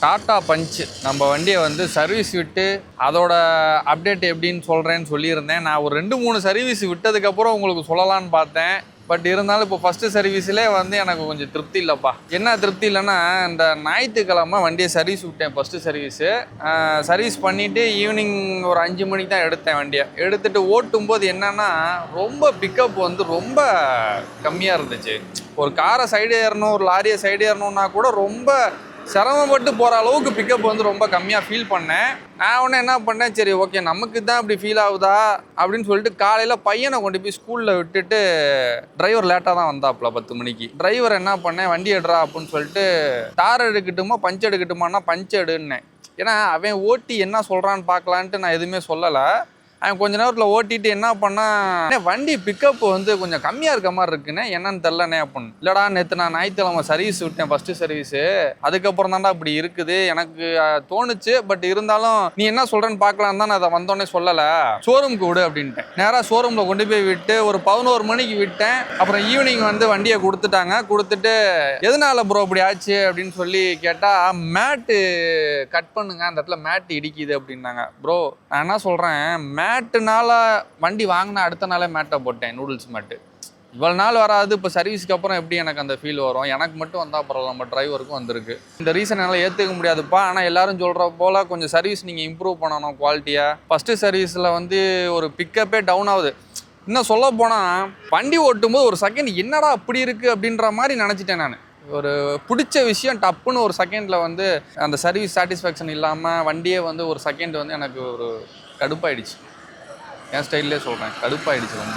Tata punch நம்ம வண்டியை வந்து சர்வீஸ் விட்டு அதோட அப்டேட் எப்படின்னு சொல்கிறேன்னு சொல்லியிருந்தேன். நான் ஒரு 2-3 சர்வீஸ் விட்டதுக்கப்புறம் உங்களுக்கு சொல்லலான்னு பார்த்தேன். பட் இருந்தாலும் இப்போ ஃபஸ்ட்டு சர்வீஸ்லேயே வந்து எனக்கு கொஞ்சம் திருப்தி இல்லைப்பா. என்ன திருப்தி இல்லைன்னா, இந்த ஞாயிற்றுக்கிழமை வண்டியை சர்வீஸ் விட்டேன். ஃபஸ்ட்டு சர்வீஸ் பண்ணிவிட்டு ஈவினிங் ஒரு 5 மணிக்கு தான் எடுத்தேன் வண்டியை. எடுத்துகிட்டு ஓட்டும்போது என்னென்னா, ரொம்ப பிக்கப் வந்து ரொம்ப கம்மியாக இருந்துச்சு. ஒரு காரை சைடு ஏறணும், ஒரு லாரியை சைடு ஏறணுன்னா கூட ரொம்ப சிரமப்பட்டு போகிற அளவுக்கு பிக்கப் வந்து ரொம்ப கம்மியாக ஃபீல் பண்ணேன். நான் உடனே என்ன பண்ணேன், சரி ஓகே நமக்கு தான் அப்படி ஃபீல் ஆகுதா அப்படின்னு சொல்லிட்டு காலையில் பையனை கொண்டு போய் ஸ்கூலில் விட்டுட்டு, டிரைவர் லேட்டாக தான் வந்தாப்புல 10 மணிக்கு. டிரைவர் என்ன பண்ணேன், வண்டி எடுறா அப்படின்னு சொல்லிட்டு, தார் எடுக்கட்டுமா பஞ்ச் எடுக்கட்டுமான்னா பஞ்ச் எடுன்னேன். ஏன்னா அவன் ஓட்டி என்ன சொல்கிறான்னு பார்க்கலான்ட்டு நான் எதுவுமே சொல்லலை. அவன் கொஞ்ச நேரத்தில் ஓட்டிட்டு என்ன பண்ணால், வண்டி பிக்கப் வந்து கொஞ்சம் கம்மியாக இருக்க மாதிரி இருக்குண்ணே, என்னன்னு தெரிலண்ணே அப்படின்னு. இல்லைடா நேற்று நான் ஞாயிற்றுக்கிழமை சர்வீஸ் விட்டேன் ஃபஸ்ட்டு சர்வீஸு, அதுக்கப்புறம் தான்டா இப்படி இருக்குது எனக்கு தோணுச்சு. பட் இருந்தாலும் நீ என்ன சொல்கிறேன்னு பார்க்கலான்னு தான் நான் அதை வந்தோடனே சொல்லலை, ஷோரூமுக்கு விடு அப்படின்ட்டேன். நேராக ஷோரூமில் கொண்டு போய் விட்டு ஒரு 11 மணிக்கு விட்டேன். அப்புறம் ஈவினிங் வந்து வண்டியை கொடுத்துட்டு எதனால ப்ரோ இப்படி ஆச்சு அப்படின்னு சொல்லி கேட்டால், மேட்டு கட் பண்ணுங்க, அந்த இடத்துல மேட்டு இடிக்குது அப்படின்னாங்க. ப்ரோ நான் என்ன சொல்கிறேன், மேட்டுனால வண்டி வாங்கினா அடுத்த நாளே மேட்டை போட்டேன், நூடுல்ஸ் மேட்டு. இவ்வளோ நாள் வராது, இப்போ சர்வீஸ்க்கு அப்புறம் எப்படி எனக்கு அந்த ஃபீல் வரும்? எனக்கு மட்டும் வந்தால் பரவாயில்ல, நம்ம டிரைவருக்கும் வந்திருக்கு. இந்த ரீசன் என்னால் ஏற்றுக்க முடியாதுப்பா. ஆனால் எல்லாரும் சொல்கிற போல் கொஞ்சம் சர்வீஸ் நீங்கள் இம்ப்ரூவ் பண்ணணும் குவாலிட்டியாக. ஃபஸ்ட்டு சர்வீஸில் வந்து ஒரு பிக்கப்பே டவுன் ஆகுது. இன்னும் சொல்ல போனால் வண்டி ஓட்டும்போது ஒரு செகண்ட் என்னடா அப்படி இருக்குது அப்படின்ற மாதிரி நினச்சிட்டேன் நான். ஒரு பிடிச்ச விஷயம் டப்புன்னு ஒரு செகண்டில் வந்து அந்த சர்வீஸ் சாட்டிஸ்ஃபேக்ஷன் இல்லாமல் வண்டியே வந்து ஒரு செகண்ட் வந்து எனக்கு ஒரு கடுப்பாயிடுச்சு. என் ஸ்டைல்லே சொல்கிறேன், கடுப்பாயிடுச்சு ரொம்ப.